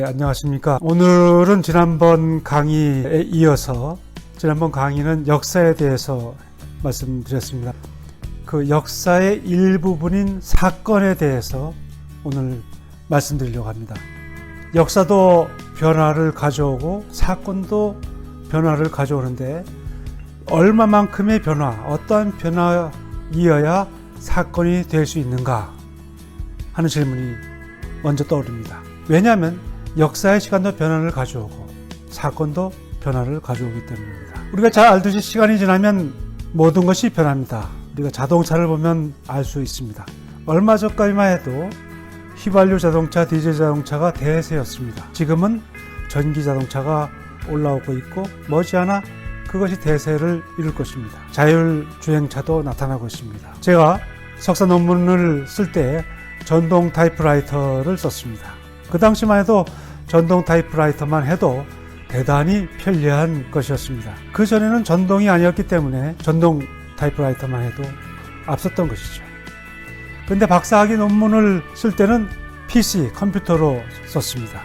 안녕하십니까. 오늘은 지난번 강의에 이어서 지난번 강의는 역사에 대해서 말씀드렸습니다. 그 역사의 일부분인 사건에 대해서 오늘 말씀드리려고 합니다. 역사도 변화를 가져오고 사건도 변화를 가져오는데 얼마만큼의 변화, 어떠한 변화이어야 사건이 될 수 있는가 하는 질문이 먼저 떠오릅니다. 왜냐하면 역사의 시간도 변화를 가져오고 사건도 변화를 가져오기 때문입니다. 우리가 잘 알듯이 시간이 지나면 모든 것이 변합니다. 우리가 자동차를 보면 알 수 있습니다. 얼마 전까지만 해도 휘발유 자동차, 디젤 자동차가 대세였습니다. 지금은 전기 자동차가 올라오고 있고 머지않아 그것이 대세를 이룰 것입니다. 자율주행차도 나타나고 있습니다. 제가 석사 논문을 쓸 때 전동 타이프라이터를 썼습니다. 그 당시만 해도 전동 타이프라이터만 해도 대단히 편리한 것이었습니다. 그 전에는 전동이 아니었기 때문에 전동 타이프라이터만 해도 앞섰던 것이죠. 그런데 박사학위 논문을 쓸 때는 PC, 컴퓨터로 썼습니다.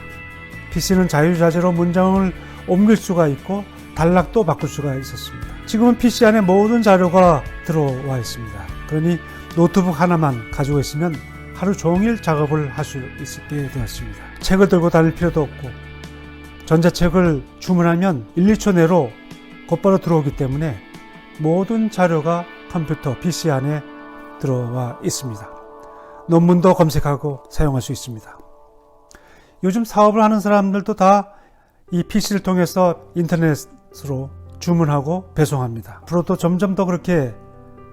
PC는 자유자재로 문장을 옮길 수가 있고 단락도 바꿀 수가 있었습니다. 지금은 PC 안에 모든 자료가 들어와 있습니다. 그러니 노트북 하나만 가지고 있으면 하루 종일 작업을 할 수 있게 되었습니다. 책을 들고 다닐 필요도 없고 전자책을 주문하면 1, 2초 내로 곧바로 들어오기 때문에 모든 자료가 컴퓨터, PC 안에 들어와 있습니다. 논문도 검색하고 사용할 수 있습니다. 요즘 사업을 하는 사람들도 다 이 PC를 통해서 인터넷으로 주문하고 배송합니다. 앞으로도 점점 더 그렇게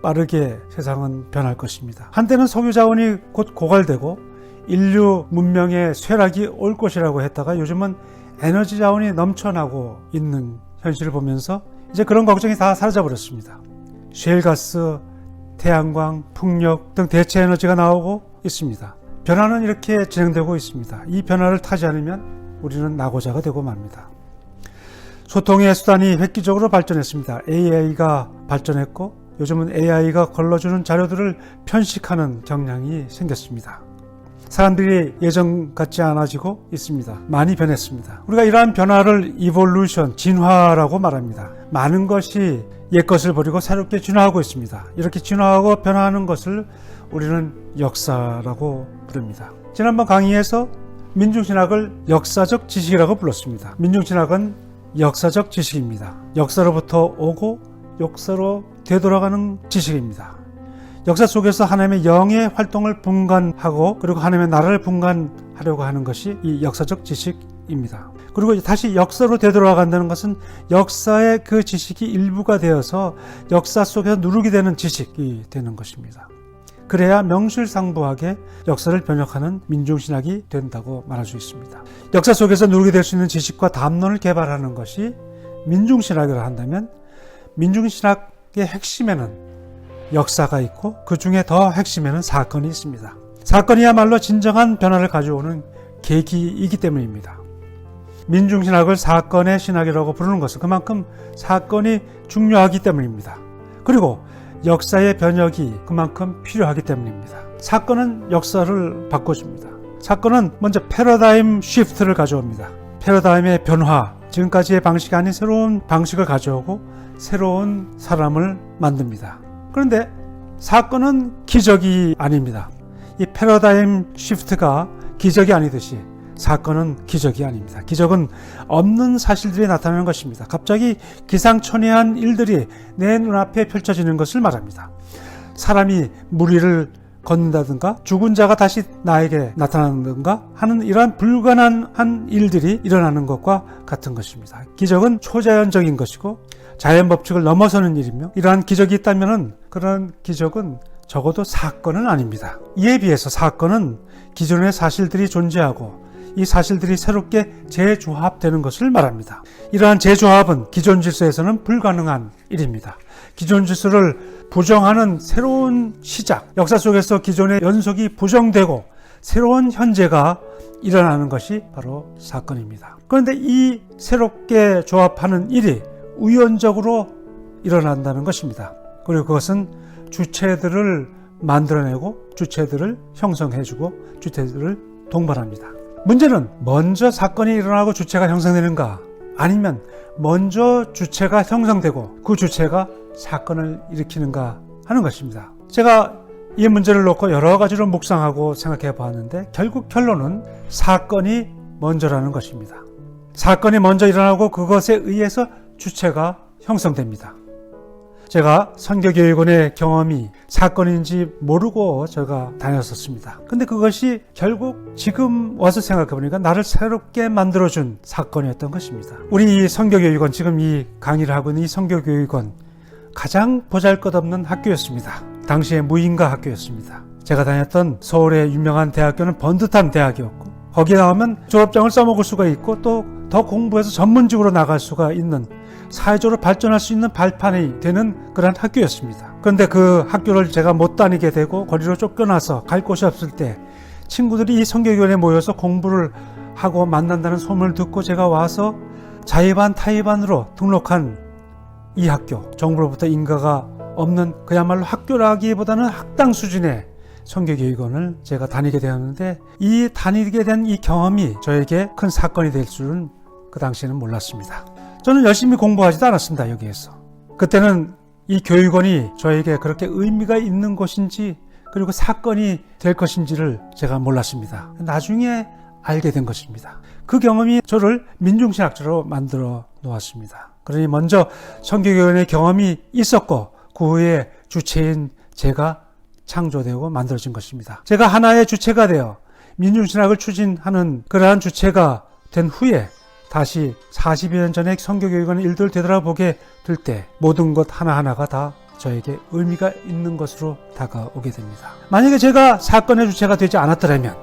빠르게 세상은 변할 것입니다. 한때는 석유 자원이 곧 고갈되고 인류 문명의 쇠락이 올 것이라고 했다가 요즘은 에너지 자원이 넘쳐나고 있는 현실을 보면서 이제 그런 걱정이 다 사라져버렸습니다. 셰일가스, 태양광, 풍력 등 대체 에너지가 나오고 있습니다. 변화는 이렇게 진행되고 있습니다. 이 변화를 타지 않으면 우리는 낙오자가 되고 맙니다. 소통의 수단이 획기적으로 발전했습니다. AI가 발전했고 요즘은 AI가 걸러주는 자료들을 편식하는 경향이 생겼습니다. 사람들이 예전 같지 않아지고 있습니다. 많이 변했습니다. 우리가 이러한 변화를 이볼루션, 진화라고 말합니다. 많은 것이 옛것을 버리고 새롭게 진화하고 있습니다. 이렇게 진화하고 변화하는 것을 우리는 역사라고 부릅니다. 지난번 강의에서 민중신학을 역사적 지식이라고 불렀습니다. 민중신학은 역사적 지식입니다. 역사로부터 오고 역사로 되돌아가는 지식입니다. 역사 속에서 하나님의 영의 활동을 분간하고 그리고 하나님의 나라를 분간하려고 하는 것이 이 역사적 지식입니다. 그리고 다시 역사로 되돌아간다는 것은 역사의 그 지식이 일부가 되어서 역사 속에서 누르게 되는 지식이 되는 것입니다. 그래야 명실상부하게 역사를 번역하는 민중신학이 된다고 말할 수 있습니다. 역사 속에서 누르게 될 수 있는 지식과 담론을 개발하는 것이 민중신학이라 한다면 민중신학의 핵심에는 역사가 있고 그 중에 더 핵심에는 사건이 있습니다. 사건이야말로 진정한 변화를 가져오는 계기이기 때문입니다. 민중신학을 사건의 신학이라고 부르는 것은 그만큼 사건이 중요하기 때문입니다. 그리고 역사의 변혁이 그만큼 필요하기 때문입니다. 사건은 역사를 바꿔줍니다. 사건은 먼저 패러다임 시프트를 가져옵니다. 패러다임의 변화, 지금까지의 방식이 아닌 새로운 방식을 가져오고 새로운 사람을 만듭니다. 그런데 사건은 기적이 아닙니다. 이 패러다임 시프트가 기적이 아니듯이 사건은 기적이 아닙니다. 기적은 없는 사실들이 나타나는 것입니다. 갑자기 기상천외한 일들이 내 눈앞에 펼쳐지는 것을 말합니다. 사람이 물 위를 걷는다든가 죽은 자가 다시 나에게 나타나는가 하는 이러한 불가능한 일들이 일어나는 것과 같은 것입니다. 기적은 초자연적인 것이고 자연 법칙을 넘어서는 일이며 이러한 기적이 있다면 그런 기적은 적어도 사건은 아닙니다. 이에 비해서 사건은 기존의 사실들이 존재하고 이 사실들이 새롭게 재조합되는 것을 말합니다. 이러한 재조합은 기존 질서에서는 불가능한 일입니다. 기존 질서를 부정하는 새로운 시작, 역사 속에서 기존의 연속이 부정되고 새로운 현재가 일어나는 것이 바로 사건입니다. 그런데 이 새롭게 조합하는 일이 우연적으로 일어난다는 것입니다. 그리고 그것은 주체들을 만들어내고 주체들을 형성해주고 주체들을 동반합니다. 문제는 먼저 사건이 일어나고 주체가 형성되는가, 아니면 먼저 주체가 형성되고 그 주체가 사건을 일으키는가 하는 것입니다. 제가 이 문제를 놓고 여러 가지로 묵상하고 생각해 봤는데 결국 결론은 사건이 먼저라는 것입니다. 사건이 먼저 일어나고 그것에 의해서 주체가 형성됩니다. 제가 선교교육원의 경험이 사건인지 모르고 제가 다녔었습니다. 근데 그것이 결국 지금 와서 생각해 보니까 나를 새롭게 만들어준 사건이었던 것입니다. 우리 이 선교교육원, 지금 이 강의를 하고 있는 이 선교교육원, 가장 보잘것없는 학교였습니다. 당시에 무인가 학교였습니다. 제가 다녔던 서울의 유명한 대학교는 번듯한 대학이었고, 거기에 나오면 졸업장을 써먹을 수가 있고 또 더 공부해서 전문직으로 나갈 수가 있는, 사회적으로 발전할 수 있는 발판이 되는 그런 학교였습니다. 그런데 그 학교를 제가 못 다니게 되고 거리로 쫓겨나서 갈 곳이 없을 때 친구들이 이 선교교원에 모여서 공부를 하고 만난다는 소문을 듣고 제가 와서 자의반 타의반으로 등록한 이 학교, 정부로부터 인가가 없는 그야말로 학교라기보다는 학당 수준의 선교교육원을 제가 다니게 되었는데, 이 다니게 된 이 경험이 저에게 큰 사건이 될 줄은 그 당시에는 몰랐습니다. 저는 열심히 공부하지도 않았습니다. 여기에서 그때는 이 교육원이 저에게 그렇게 의미가 있는 곳인지, 그리고 사건이 될 것인지를 제가 몰랐습니다. 나중에 알게 된 것입니다. 그 경험이 저를 민중신학자로 만들어 놓았습니다. 그러니 먼저 선교교원의 경험이 있었고 그 후에 주체인 제가 창조되고 만들어진 것입니다. 제가 하나의 주체가 되어 민중신학을 추진하는 그러한 주체가 된 후에 다시 40여 년 전에 선교교육원의 일들을 되돌아보게 될 때 모든 것 하나하나가 다 저에게 의미가 있는 것으로 다가오게 됩니다. 만약에 제가 사건의 주체가 되지 않았더라면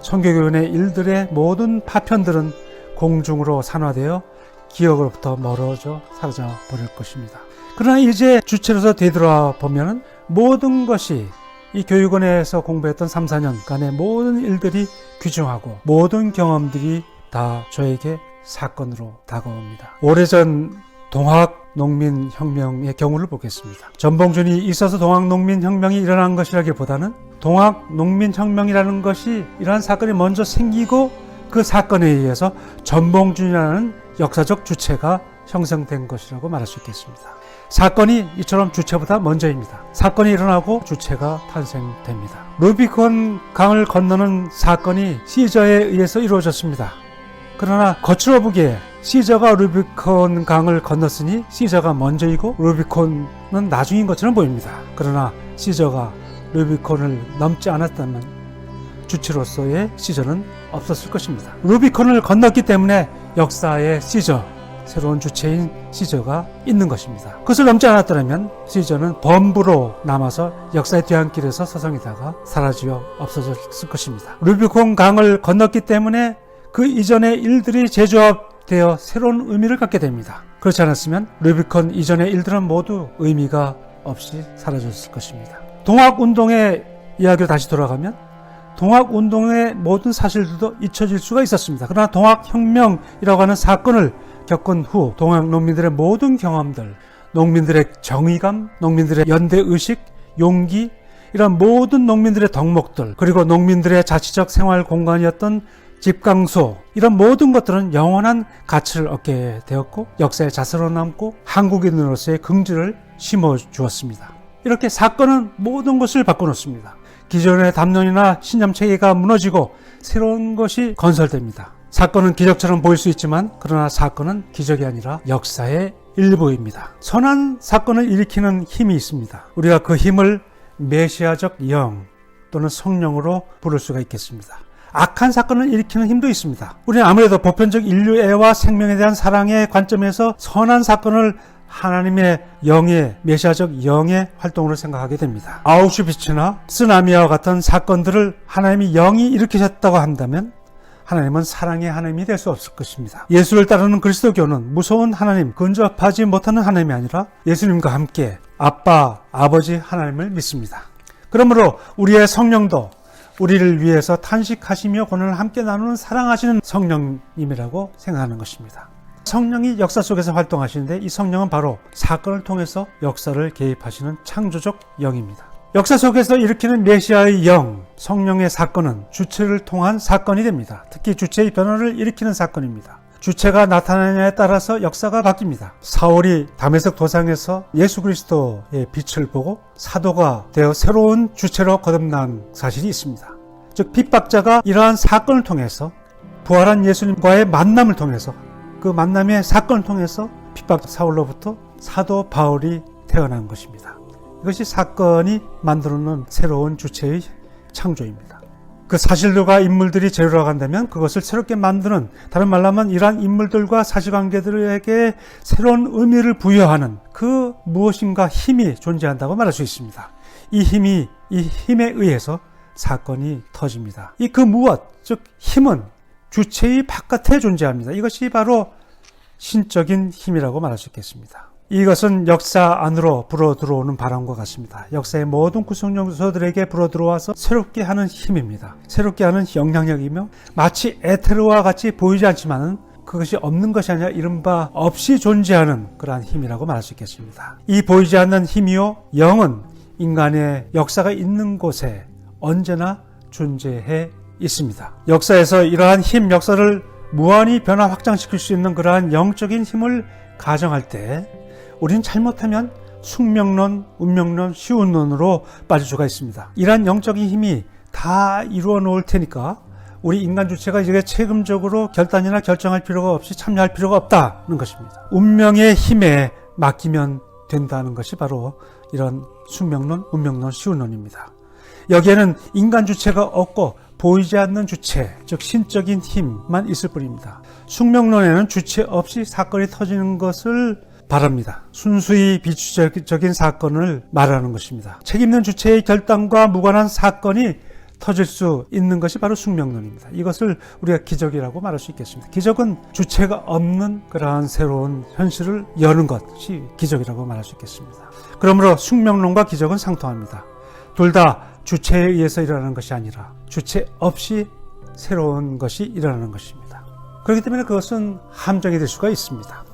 선교교육원의 일들의 모든 파편들은 공중으로 산화되어 기억으로부터 멀어져 사라져 버릴 것입니다. 그러나 이제 주체로서 되돌아보면 모든 것이 이 교육원에서 공부했던 3, 4년간의 모든 일들이 귀중하고 모든 경험들이 다 저에게 사건으로 다가옵니다. 오래전 동학농민혁명의 경우를 보겠습니다. 전봉준이 있어서 동학농민혁명이 일어난 것이라기보다는 동학농민혁명이라는 것이 이러한 사건이 먼저 생기고 그 사건에 의해서 전봉준이라는 역사적 주체가 형성된 것이라고 말할 수 있겠습니다. 사건이 이처럼 주체보다 먼저입니다. 사건이 일어나고 주체가 탄생됩니다. 루비콘 강을 건너는 사건이 시저에 의해서 이루어졌습니다. 그러나 겉으로 보기에 시저가 루비콘 강을 건넜으니 시저가 먼저이고 루비콘은 나중인 것처럼 보입니다. 그러나 시저가 루비콘을 넘지 않았다면 주체로서의 시저는 없었을 것입니다. 루비콘을 건넜기 때문에 역사의 시저, 새로운 주체인 시저가 있는 것입니다. 그것을 넘지 않았더라면 시저는 범부로 남아서 역사의 뒤안길에서 서성이다가 사라지어 없어졌을 것입니다. 루비콘 강을 건넜기 때문에 그 이전의 일들이 재조합되어 새로운 의미를 갖게 됩니다. 그렇지 않았으면 루비콘 이전의 일들은 모두 의미가 없이 사라졌을 것입니다. 동학운동의 이야기로 다시 돌아가면 동학운동의 모든 사실들도 잊혀질 수가 있었습니다. 그러나 동학혁명이라고 하는 사건을 겪은 후 동학농민들의 모든 경험들, 농민들의 정의감, 농민들의 연대의식, 용기, 이런 모든 농민들의 덕목들, 그리고 농민들의 자치적 생활 공간이었던 집강소, 이런 모든 것들은 영원한 가치를 얻게 되었고 역사의 자서로 남고 한국인으로서의 긍지를 심어주었습니다. 이렇게 사건은 모든 것을 바꿔놓습니다. 기존의 담론이나 신념체계가 무너지고 새로운 것이 건설됩니다. 사건은 기적처럼 보일 수 있지만 그러나 사건은 기적이 아니라 역사의 일부입니다. 선한 사건을 일으키는 힘이 있습니다. 우리가 그 힘을 메시아적 영 또는 성령으로 부를 수가 있겠습니다. 악한 사건을 일으키는 힘도 있습니다. 우리는 아무래도 보편적 인류애와 생명에 대한 사랑의 관점에서 선한 사건을 하나님의 영의, 메시아적 영의 활동으로 생각하게 됩니다. 아우슈비츠나 쓰나미와 같은 사건들을 하나님이 영이 일으키셨다고 한다면 하나님은 사랑의 하나님이 될 수 없을 것입니다. 예수를 따르는 그리스도교는 무서운 하나님, 근접하지 못하는 하나님이 아니라 예수님과 함께 아빠, 아버지 하나님을 믿습니다. 그러므로 우리의 성령도 우리를 위해서 탄식하시며 고난을 함께 나누는 사랑하시는 성령님이라고 생각하는 것입니다. 성령이 역사 속에서 활동하시는데 이 성령은 바로 사건을 통해서 역사를 개입하시는 창조적 영입니다. 역사 속에서 일으키는 메시아의 영, 성령의 사건은 주체를 통한 사건이 됩니다. 특히 주체의 변화를 일으키는 사건입니다. 주체가 나타나냐에 따라서 역사가 바뀝니다. 사울이 다메섹 도상에서 예수 그리스도의 빛을 보고 사도가 되어 새로운 주체로 거듭난 사실이 있습니다. 즉 핍박자가 이러한 사건을 통해서 부활한 예수님과의 만남을 통해서 그 만남의 사건을 통해서 핍박 사울로부터 사도 바울이 태어난 것입니다. 이것이 사건이 만들어놓은 새로운 주체의 창조입니다. 그 사실들과 인물들이 재료로 간다면 그것을 새롭게 만드는, 다른 말로 하면 이러한 인물들과 사실관계들에게 새로운 의미를 부여하는 그 무엇인가 힘이 존재한다고 말할 수 있습니다. 이 힘에 의해서 사건이 터집니다. 이 그 무엇, 즉 힘은 주체의 바깥에 존재합니다. 이것이 바로 신적인 힘이라고 말할 수 있겠습니다. 이것은 역사 안으로 불어들어오는 바람과 같습니다. 역사의 모든 구성 요소들에게 불어들어와서 새롭게 하는 힘입니다. 새롭게 하는 영향력이며 마치 에테르와 같이 보이지 않지만 그것이 없는 것이 아니라 이른바 없이 존재하는 그러한 힘이라고 말할 수 있겠습니다. 이 보이지 않는 힘이요 영은 인간의 역사가 있는 곳에 언제나 존재해 있습니다. 역사에서 이러한 힘 역사를 무한히 변화 확장시킬 수 있는 그러한 영적인 힘을 가정할 때 우리는 잘못하면 숙명론, 운명론, 시운론으로 빠질 수가 있습니다. 이러한 영적인 힘이 다 이루어 놓을 테니까 우리 인간 주체가 이제 책임적으로 결단이나 결정할 필요가 없이 참여할 필요가 없다는 것입니다. 운명의 힘에 맡기면 된다는 것이 바로 이런 숙명론, 운명론, 시운론입니다. 여기에는 인간 주체가 없고 보이지 않는 주체, 즉 신적인 힘만 있을 뿐입니다. 숙명론에는 주체 없이 사건이 터지는 것을 바랍니다. 순수히 비추적인 사건을 말하는 것입니다. 책임있는 주체의 결단과 무관한 사건이 터질 수 있는 것이 바로 숙명론입니다. 이것을 우리가 기적이라고 말할 수 있겠습니다. 기적은 주체가 없는 그러한 새로운 현실을 여는 것이 기적이라고 말할 수 있겠습니다. 그러므로 숙명론과 기적은 상통합니다. 둘 다 주체에 의해서 일어나는 것이 아니라 주체 없이 새로운 것이 일어나는 것입니다. 그렇기 때문에 그것은 함정이 될 수가 있습니다.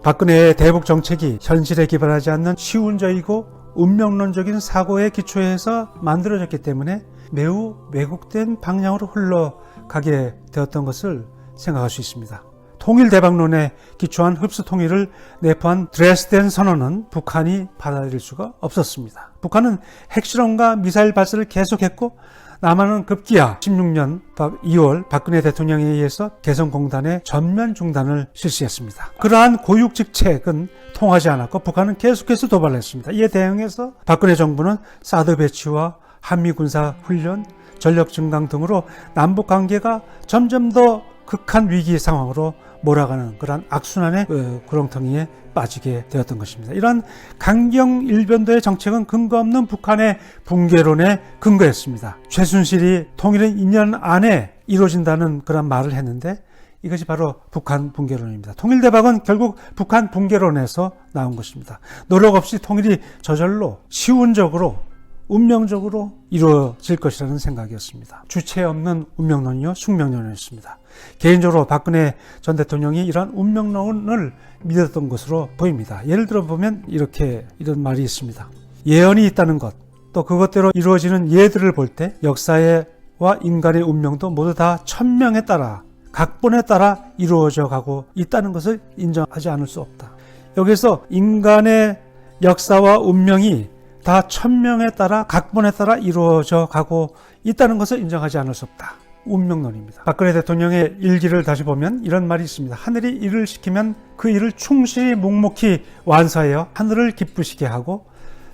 박근혜의 대북 정책이 현실에 기반하지 않는 시운적이고 운명론적인 사고에 기초해서 만들어졌기 때문에 매우 왜곡된 방향으로 흘러가게 되었던 것을 생각할 수 있습니다. 통일대박론에 기초한 흡수 통일을 내포한 드레스덴 선언은 북한이 받아들일 수가 없었습니다. 북한은 핵실험과 미사일 발사를 계속했고 남한은 급기야 16년 2월 박근혜 대통령에 의해서 개성공단의 전면 중단을 실시했습니다. 그러한 고육직책은 통하지 않았고 북한은 계속해서 도발을 했습니다. 이에 대응해서 박근혜 정부는 사드 배치와 한미군사훈련, 전력 증강 등으로 남북관계가 점점 더 극한 위기 상황으로 몰아가는 그러한 악순환의 구렁텅이에 빠지게 되었던 것입니다. 이러한 강경일변도의 정책은 근거 없는 북한의 붕괴론에 근거했습니다. 최순실이 통일은 2년 안에 이루어진다는 그런 말을 했는데 이것이 바로 북한 붕괴론입니다. 통일대박은 결국 북한 붕괴론에서 나온 것입니다. 노력 없이 통일이 저절로 시운적으로 운명적으로 이루어질 것이라는 생각이었습니다. 주체 없는 운명론이요 숙명론이었습니다. 개인적으로 박근혜 전 대통령이 이러한 운명론을 믿었던 것으로 보입니다. 예를 들어 보면 이런 말이 있습니다. 예언이 있다는 것, 또 그것대로 이루어지는 예들을 볼 때 역사와 인간의 운명도 모두 다 천명에 따라 각본에 따라 이루어져 가고 있다는 것을 인정하지 않을 수 없다. 여기서 인간의 역사와 운명이 다 천명에 따라 각본에 따라 이루어져 가고 있다는 것을 인정하지 않을 수 없다. 운명론입니다. 박근혜 대통령의 일기를 다시 보면 이런 말이 있습니다. 하늘이 일을 시키면 그 일을 충실히 묵묵히 완수하여 하늘을 기쁘시게 하고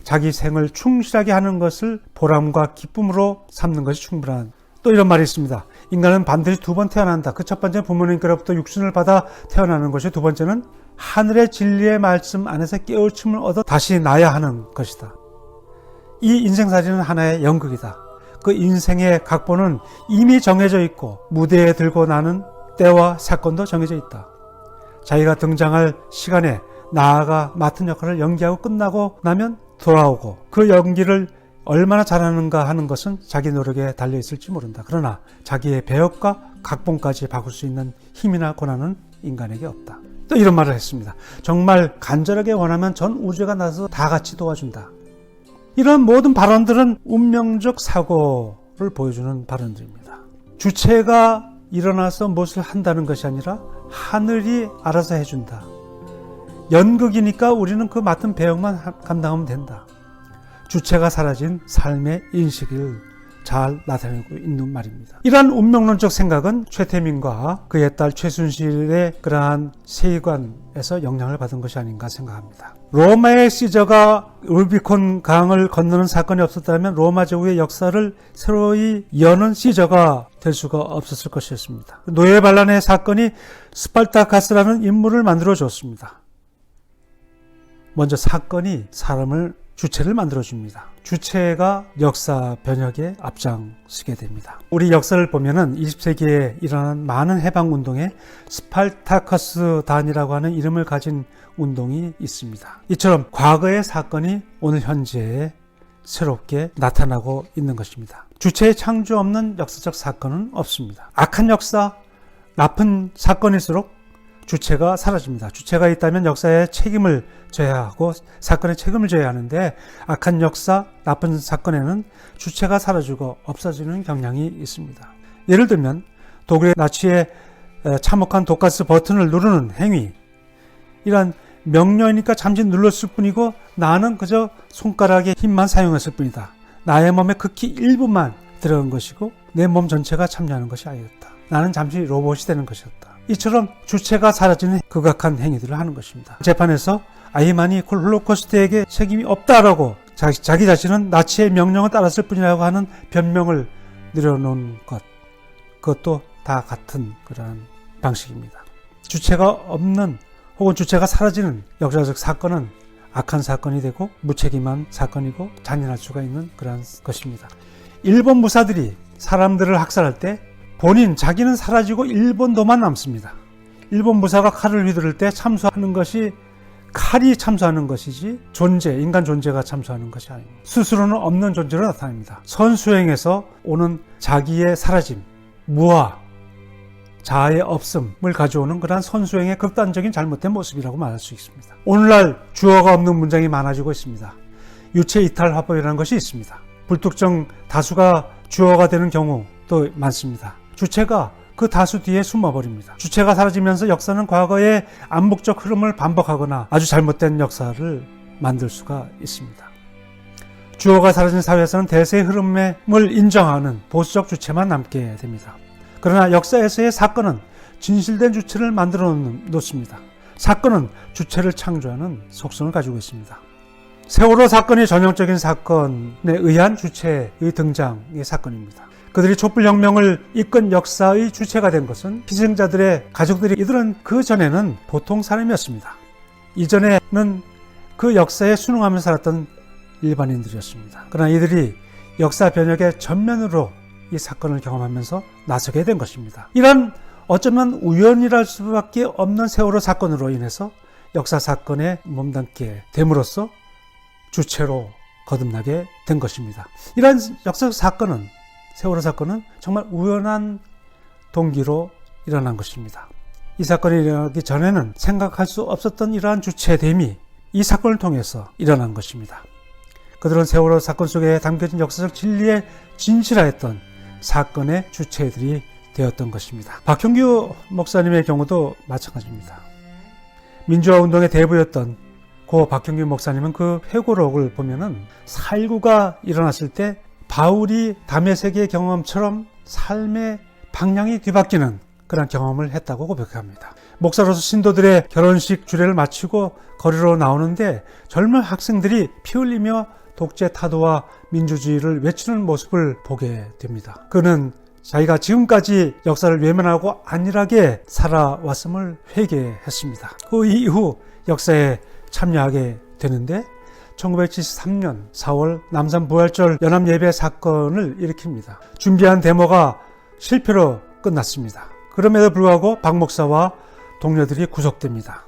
자기 생을 충실하게 하는 것을 보람과 기쁨으로 삼는 것이 충분한. 또 이런 말이 있습니다. 인간은 반드시 두 번 태어난다. 그 첫 번째는 부모님께로부터 육신을 받아 태어나는 것이, 두 번째는 하늘의 진리의 말씀 안에서 깨우침을 얻어 다시 나야 하는 것이다. 이 인생사진은 하나의 연극이다. 그 인생의 각본은 이미 정해져 있고 무대에 들고 나는 때와 사건도 정해져 있다. 자기가 등장할 시간에 나아가 맡은 역할을 연기하고 끝나고 나면 돌아오고 그 연기를 얼마나 잘하는가 하는 것은 자기 노력에 달려있을지 모른다. 그러나 자기의 배역과 각본까지 바꿀 수 있는 힘이나 권한은 인간에게 없다. 또 이런 말을 했습니다. 정말 간절하게 원하면 전 우주가 나서 다 같이 도와준다. 이런 모든 발언들은 운명적 사고 정도를 보여주는 발언들입니다. 주체가 일어나서 무엇을 한다는 것이 아니라 하늘이 알아서 해준다. 연극이니까 우리는 그 맡은 배역만 감당하면 된다. 주체가 사라진 삶의 인식을 잘 나타내고 있는 말입니다. 이러한 운명론적 생각은 최태민과 그의 딸 최순실의 그러한 세계관에서 영향을 받은 것이 아닌가 생각합니다. 로마의 시저가 루비콘 강을 건너는 사건이 없었다면 로마 제국의 역사를 새로이 여는 시저가 될 수가 없었을 것이었습니다. 노예 반란의 사건이 스파르타카스라는 인물을 만들어 줬습니다. 먼저 사건이 사람을 주체를 만들어줍니다. 주체가 역사 변혁에 앞장서게 됩니다. 우리 역사를 보면은 20세기에 일어난 많은 해방운동에 스파르타커스단이라고 하는 이름을 가진 운동이 있습니다. 이처럼 과거의 사건이 오늘 현재에 새롭게 나타나고 있는 것입니다. 주체의 창조 없는 역사적 사건은 없습니다. 악한 역사, 나쁜 사건일수록 주체가 사라집니다. 주체가 있다면 역사의 책임을 져야 하고 사건의 책임을 져야 하는데 악한 역사, 나쁜 사건에는 주체가 사라지고 없어지는 경향이 있습니다. 예를 들면 독일의 나치의 참혹한 독가스 버튼을 누르는 행위, 이런 명령이니까 잠시 눌렀을 뿐이고 나는 그저 손가락의 힘만 사용했을 뿐이다. 나의 몸에 극히 일부만 들어간 것이고 내 몸 전체가 참여하는 것이 아니었다. 나는 잠시 로봇이 되는 것이었다. 이처럼 주체가 사라지는 극악한 행위들을 하는 것입니다. 재판에서 아이만이 홀로코스트에게 책임이 없다라고 자기 자신은 나치의 명령을 따랐을 뿐이라고 하는 변명을 내려놓은 것, 그것도 다 같은 그러한 방식입니다. 주체가 없는 혹은 주체가 사라지는 역사적 사건은 악한 사건이 되고 무책임한 사건이고 잔인할 수가 있는 그러한 것입니다. 일본 무사들이 사람들을 학살할 때 자기는 사라지고 일본도만 남습니다. 일본 무사가 칼을 휘두를 때 참수하는 것이 칼이 참수하는 것이지 인간 존재가 참수하는 것이 아닙니다. 스스로는 없는 존재로 나타납니다. 선수행에서 오는 자기의 사라짐, 무아, 자아의 없음을 가져오는 그러한 선수행의 극단적인 잘못된 모습이라고 말할 수 있습니다. 오늘날 주어가 없는 문장이 많아지고 있습니다. 유체 이탈 화법이라는 것이 있습니다. 불특정 다수가 주어가 되는 경우도 많습니다. 주체가 그 다수 뒤에 숨어버립니다. 주체가 사라지면서 역사는 과거의 암묵적 흐름을 반복하거나 아주 잘못된 역사를 만들 수가 있습니다. 주어가 사라진 사회에서는 대세의 흐름을 인정하는 보수적 주체만 남게 됩니다. 그러나 역사에서의 사건은 진실된 주체를 만들어 놓습니다. 사건은 주체를 창조하는 속성을 가지고 있습니다. 세월호 사건이 전형적인 사건에 의한 주체의 등장의 사건입니다. 그들이 촛불혁명을 이끈 역사의 주체가 된 것은 희생자들의 가족들이, 이들은 그 전에는 보통 사람이었습니다. 이전에는 그 역사에 순응하며 살았던 일반인들이었습니다. 그러나 이들이 역사 변혁의 전면으로 이 사건을 경험하면서 나서게 된 것입니다. 이런 어쩌면 우연이랄 수밖에 없는 세월호 사건으로 인해서 역사 사건에 몸담게 됨으로써 주체로 거듭나게 된 것입니다. 이러한 역사적 사건은, 세월호 사건은 정말 우연한 동기로 일어난 것입니다. 이 사건이 일어나기 전에는 생각할 수 없었던 이러한 주체됨이 이 사건을 통해서 일어난 것입니다. 그들은 세월호 사건 속에 담겨진 역사적 진리에 진실하였던 사건의 주체들이 되었던 것입니다. 박형규 목사님의 경우도 마찬가지입니다. 민주화운동의 대부였던 고 박형규 목사님은 그 회고록을 보면은 4.19가 일어났을 때 바울이 다메섹의 경험처럼 삶의 방향이 뒤바뀌는 그런 경험을 했다고 고백합니다. 목사로서 신도들의 결혼식 주례를 마치고 거리로 나오는데 젊은 학생들이 피 흘리며 독재 타도와 민주주의를 외치는 모습을 보게 됩니다. 그는 자기가 지금까지 역사를 외면하고 안일하게 살아왔음을 회개했습니다. 그 이후 역사에 참여하게 되는데 1973년 4월 남산 부활절 연합예배 사건을 일으킵니다. 준비한 데모가 실패로 끝났습니다. 그럼에도 불구하고 박 목사와 동료들이 구속됩니다.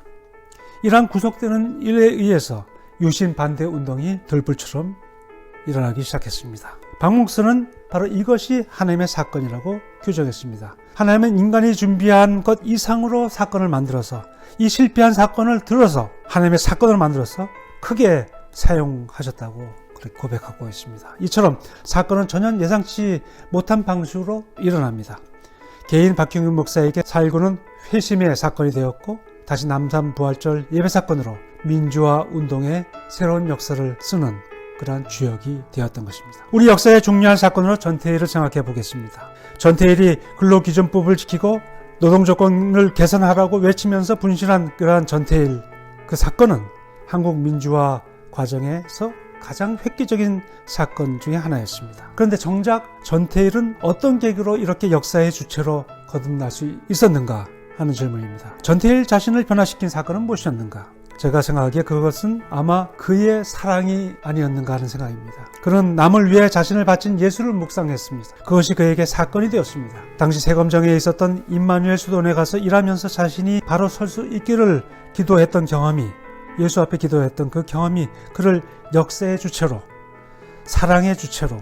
이러한 구속되는 일에 의해서 유신 반대 운동이 들불처럼 일어나기 시작했습니다. 박 목사는 바로 이것이 하나님의 사건이라고 규정했습니다. 하나님은 인간이 준비한 것 이상으로 사건을 만들어서 이 실패한 사건을 들어서 하나님의 사건을 만들어서 크게 사용하셨다고 그렇게 고백하고 있습니다. 이처럼 사건은 전혀 예상치 못한 방식으로 일어납니다. 개인 박형균 목사에게 4.19는 회심의 사건이 되었고 다시 남산 부활절 예배 사건으로 민주화 운동의 새로운 역사를 쓰는 그러한 주역이 되었던 것입니다. 우리 역사의 중요한 사건으로 전태일을 생각해 보겠습니다. 전태일이 근로기준법을 지키고 노동조건을 개선하라고 외치면서 분신한 그러한 전태일, 그 사건은 한국 민주화 과정에서 가장 획기적인 사건 중에 하나였습니다. 그런데 정작 전태일은 어떤 계기로 이렇게 역사의 주체로 거듭날 수 있었는가 하는 질문입니다. 전태일 자신을 변화시킨 사건은 무엇이었는가? 제가 생각하기에 그것은 아마 그의 사랑이 아니었는가 하는 생각입니다. 그는 남을 위해 자신을 바친 예수를 묵상했습니다. 그것이 그에게 사건이 되었습니다. 당시 세검정에 있었던 임마누엘 수도원에 가서 일하면서 자신이 바로 설 수 있기를 기도했던 경험이, 예수 앞에 기도했던 그 경험이 그를 역사의 주체로, 사랑의 주체로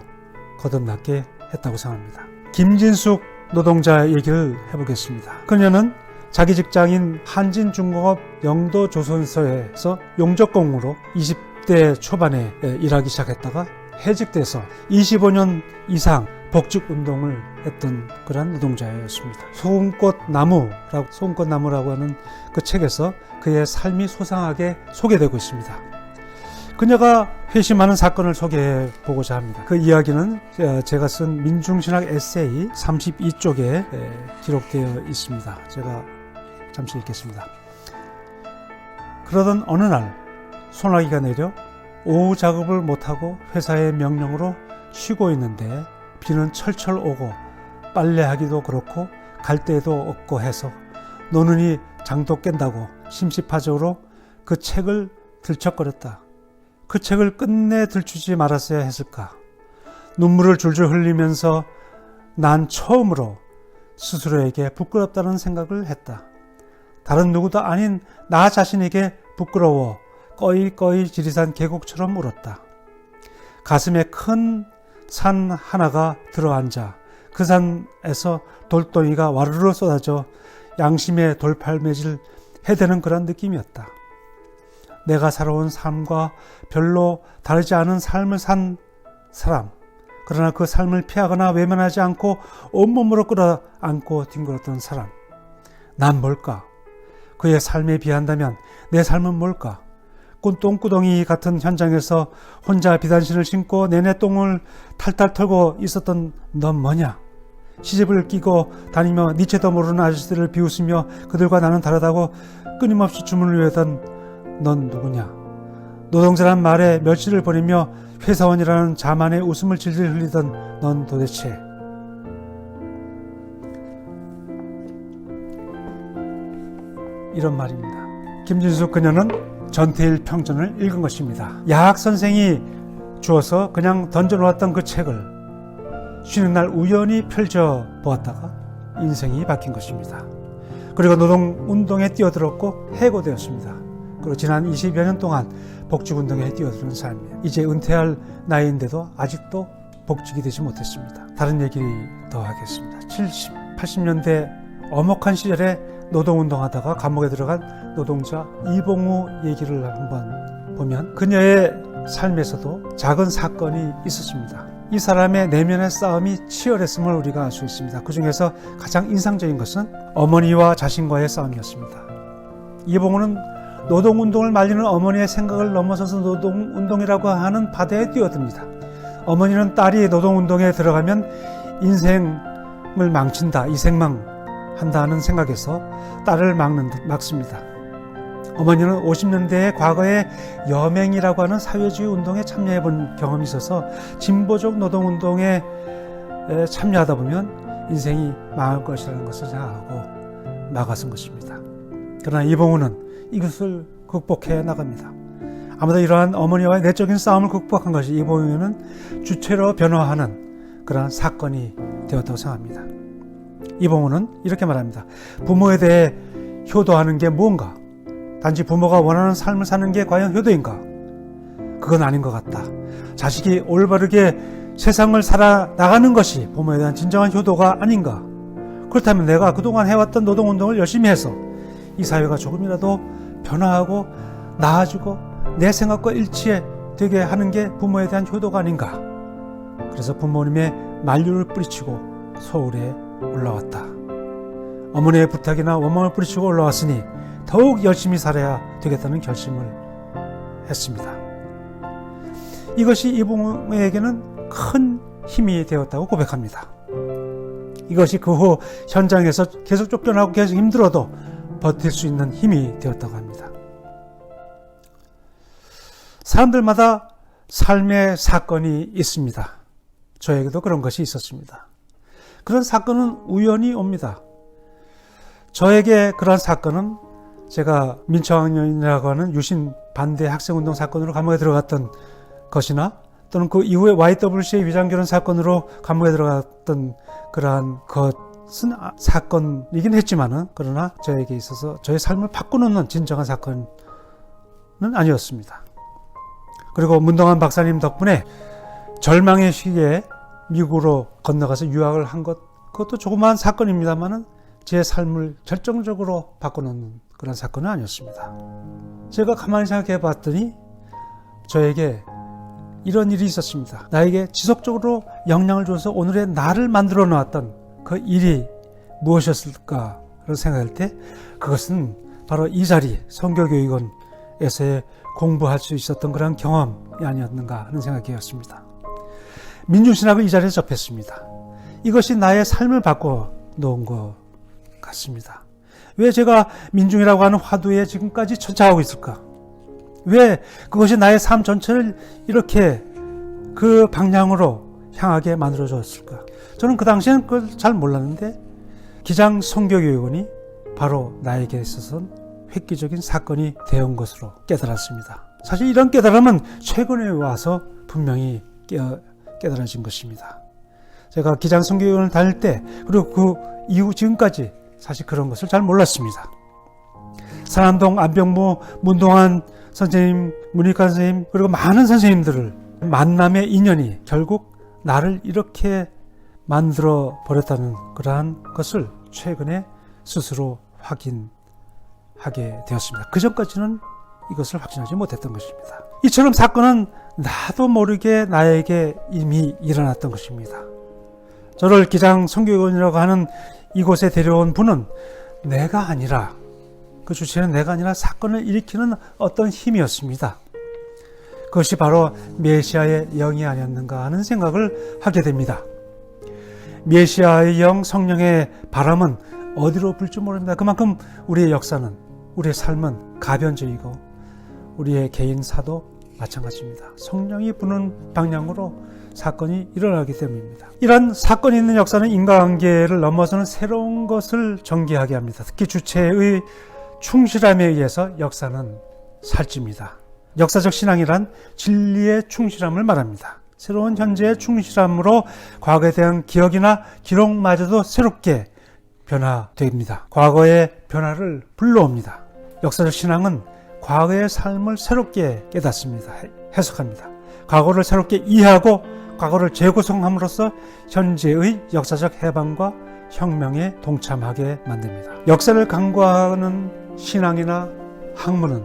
거듭나게 했다고 생각합니다. 김진숙 노동자 얘기를 해보겠습니다. 그녀는 자기 직장인 한진중공업 영도조선소에서 용접공으로 20대 초반에 일하기 시작했다가 해직돼서 25년 이상 복직운동을 했던 그런 노동자였습니다. 소금꽃나무라고 하는 그 책에서 그의 삶이 소상하게 소개되고 있습니다. 그녀가 회심하는 사건을 소개해 보고자 합니다. 그 이야기는 제가 쓴 민중신학 에세이 32쪽에 기록되어 있습니다. 제가 잠시 읽겠습니다. 그러던 어느 날 소나기가 내려 오후 작업을 못하고 회사의 명령으로 쉬고 있는데 비는 철철 오고 빨래하기도 그렇고 갈 데도 없고 해서 노는이 장도 깬다고 심시파적으로 그 책을 들척거렸다. 그 책을 끝내 들추지 말았어야 했을까? 눈물을 줄줄 흘리면서 난 처음으로 스스로에게 부끄럽다는 생각을 했다. 다른 누구도 아닌 나 자신에게 부끄러워 꺼이꺼이 지리산 계곡처럼 울었다. 가슴에 큰 산 하나가 들어앉아 그 산에서 돌덩이가 와르르 쏟아져 양심의 돌팔매질 해대는 그런 느낌이었다. 내가 살아온 삶과 별로 다르지 않은 삶을 산 사람, 그러나 그 삶을 피하거나 외면하지 않고 온몸으로 끌어안고 뒹굴었던 사람. 난 뭘까? 그의 삶에 비한다면 내 삶은 뭘까? 똥구덩이 같은 현장에서 혼자 비단신을 신고 내내 똥을 탈탈 털고 있었던 넌 뭐냐? 시집을 끼고 다니며 니체도 모르는 아저씨들을 비웃으며 그들과 나는 다르다고 끊임없이 주문을 외우던 넌 누구냐? 노동자란 말에 며칠을 보내며 회사원이라는 자만의 웃음을 질질 흘리던 넌 도대체 이런 말입니다. 김진숙 그녀는 전태일 평전을 읽은 것입니다. 야학 선생이 주어서 그냥 던져놓았던 그 책을 쉬는 날 우연히 펼쳐 보았다가 인생이 바뀐 것입니다. 그리고 노동운동에 뛰어들었고 해고되었습니다. 그리고 지난 20여 년 동안 복직운동에 뛰어드는 삶이에요. 이제 은퇴할 나이인데도 아직도 복직이 되지 못했습니다. 다른 얘기 더 하겠습니다. 70, 80년대 엄혹한 시절에 노동운동하다가 감옥에 들어간 노동자 이봉우 얘기를 한번 보면 그녀의 삶에서도 작은 사건이 있었습니다. 이 사람의 내면의 싸움이 치열했음을 우리가 알 수 있습니다. 그 중에서 가장 인상적인 것은 어머니와 자신과의 싸움이었습니다. 이봉우는 노동운동을 말리는 어머니의 생각을 넘어서서 노동운동이라고 하는 바다에 뛰어듭니다. 어머니는 딸이 노동운동에 들어가면 인생을 망친다, 이생망한다는 생각에서 딸을 막습니다. 어머니는 50년대의 과거에 여맹이라고 하는 사회주의 운동에 참여해 본 경험이 있어서 진보적 노동운동에 참여하다 보면 인생이 망할 것이라는 것을 생각하고 나가선 것입니다. 그러나 이봉우는 이것을 극복해 나갑니다. 아마도 이러한 어머니와의 내적인 싸움을 극복한 것이 이봉우는 주체로 변화하는 그러한 사건이 되었다고 생각합니다. 이봉우는 이렇게 말합니다. 부모에 대해 효도하는 게 무언가? 단지 부모가 원하는 삶을 사는 게 과연 효도인가? 그건 아닌 것 같다. 자식이 올바르게 세상을 살아나가는 것이 부모에 대한 진정한 효도가 아닌가? 그렇다면 내가 그동안 해왔던 노동운동을 열심히 해서 이 사회가 조금이라도 변화하고 나아지고 내 생각과 일치해 되게 하는 게 부모에 대한 효도가 아닌가. 그래서 부모님의 만류를 뿌리치고 서울에 올라왔다. 어머니의 부탁이나 원망을 뿌리치고 올라왔으니 더욱 열심히 살아야 되겠다는 결심을 했습니다. 이것이 이 부모에게는 큰 힘이 되었다고 고백합니다. 이것이 그 후 현장에서 계속 쫓겨나고 계속 힘들어도 버틸 수 있는 힘이 되었다고 합니다. 사람들마다 삶의 사건이 있습니다. 저에게도 그런 것이 있었습니다. 그런 사건은 우연히 옵니다. 저에게 그러한 사건은 제가 민초학년이라고 하는 유신 반대 학생운동 사건으로 감옥에 들어갔던 것이나 또는 그 이후에 YWCA 위장결혼 사건으로 감옥에 들어갔던 그러한 것은 사건이긴 했지만은 그러나 저에게 있어서 저의 삶을 바꿔놓는 진정한 사건은 아니었습니다. 그리고 문동환 박사님 덕분에 절망의 시기에 미국으로 건너가서 유학을 한 그것도 조그마한 사건입니다만은 제 삶을 결정적으로 바꿔놓는 그런 사건은 아니었습니다. 제가 가만히 생각해 봤더니 저에게 이런 일이 있었습니다. 나에게 지속적으로 영향을 줘서 오늘의 나를 만들어 놓았던 그 일이 무엇이었을까 그런 생각할 때 그것은 바로 이 자리 선교교육원에서의 공부할 수 있었던 그런 경험이 아니었는가 하는 생각이었습니다. 민중신학을 이 자리에서 접했습니다. 이것이 나의 삶을 바꿔 놓은 것 같습니다. 왜 제가 민중이라고 하는 화두에 지금까지 천착하고 있을까? 왜 그것이 나의 삶 전체를 이렇게 그 방향으로 향하게 만들어줬을까? 저는 그 당시에는 그걸 잘 몰랐는데 기장 선교교육원이 바로 나에게 있어서는 획기적인 사건이 되어온 것으로 깨달았습니다. 사실 이런 깨달음은 최근에 와서 분명히 깨달아진 것입니다. 제가 기장 선교교육원을 다닐 때 그리고 그 이후 지금까지 사실 그런 것을 잘 몰랐습니다. 산안동 안병무 문동환 선생님, 문익환 선생님 그리고 많은 선생님들을 만남의 인연이 결국 나를 이렇게 만들어 버렸다는 그러한 것을 최근에 스스로 확인하게 되었습니다. 그 전까지는 이것을 확신하지 못했던 것입니다. 이처럼 사건은 나도 모르게 나에게 이미 일어났던 것입니다. 저를 기장 선교교육원이라고 하는 이곳에 데려온 분은 내가 아니라 그 주체는 내가 아니라 사건을 일으키는 어떤 힘이었습니다. 그것이 바로 메시아의 영이 아니었는가 하는 생각을 하게 됩니다. 메시아의 영, 성령의 바람은 어디로 불지 모릅니다. 그만큼 우리의 역사는, 우리의 삶은 가변적이고 우리의 개인사도 마찬가지입니다. 성령이 부는 방향으로 사건이 일어나기 때문입니다. 이런 사건이 있는 역사는 인간관계를 넘어서는 새로운 것을 전개하게 합니다. 특히 주체의 충실함에 의해서 역사는 살집니다. 역사적 신앙이란 진리의 충실함을 말합니다. 새로운 현재의 충실함으로 과거에 대한 기억이나 기록마저도 새롭게 변화됩니다. 과거의 변화를 불러옵니다. 역사적 신앙은 과거의 삶을 새롭게 깨닫습니다. 해석합니다. 과거를 새롭게 이해하고 과거를 재구성함으로써 현재의 역사적 해방과 혁명에 동참하게 만듭니다. 역사를 간과하는 신앙이나 학문은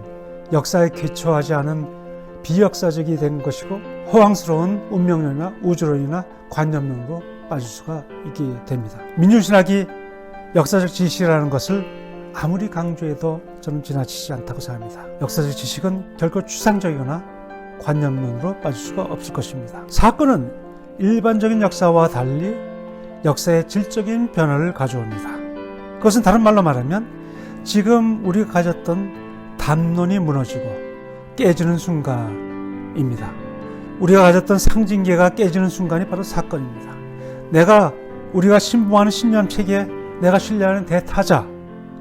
역사에 기초하지 않은 비역사적이 된 것이고 허황스러운 운명론이나 우주론이나 관념론으로 빠질 수가 있게 됩니다. 민중신학이 역사적 지식이라는 것을 아무리 강조해도 저는 지나치지 않다고 생각합니다. 역사적 지식은 결코 추상적이거나 관념론으로 빠질 수가 없을 것입니다. 사건은 일반적인 역사와 달리 역사의 질적인 변화를 가져옵니다. 그것은 다른 말로 말하면 지금 우리가 가졌던 담론이 무너지고 깨지는 순간입니다. 우리가 가졌던 상징계가 깨지는 순간이 바로 사건입니다. 우리가 신봉하는 신념 체계에 내가 신뢰하는 대타자,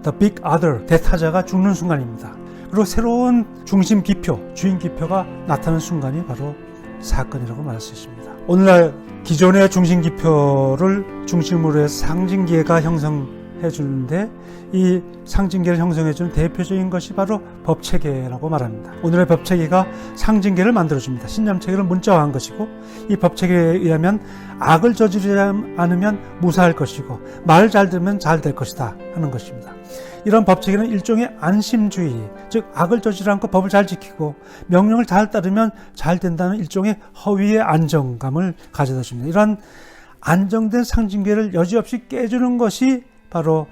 the big other, 대타자가 죽는 순간입니다. 그리고 새로운 중심 기표, 주인 기표가 나타나는 순간이 바로 사건이라고 말할 수 있습니다. 오늘날 기존의 중심 기표를 중심으로 해서 상징계가 형성해 주는데 이 상징계를 형성해 주는 대표적인 것이 바로 법체계라고 말합니다. 오늘의 법체계가 상징계를 만들어줍니다. 신념체계를 문자화한 것이고 이 법체계에 의하면 악을 저지르지 않으면 무사할 것이고 말 잘 들으면 잘 될 것이다 하는 것입니다. 이런 법칙에는 일종의 안심주의, 즉 악을 저지르지 않고 법을 잘 지키고 명령을 잘 따르면 잘 된다는 일종의 허위의 안정감을 가져다 줍니다. 이러한 안정된 상징계를 여지없이 깨주는 것이 바로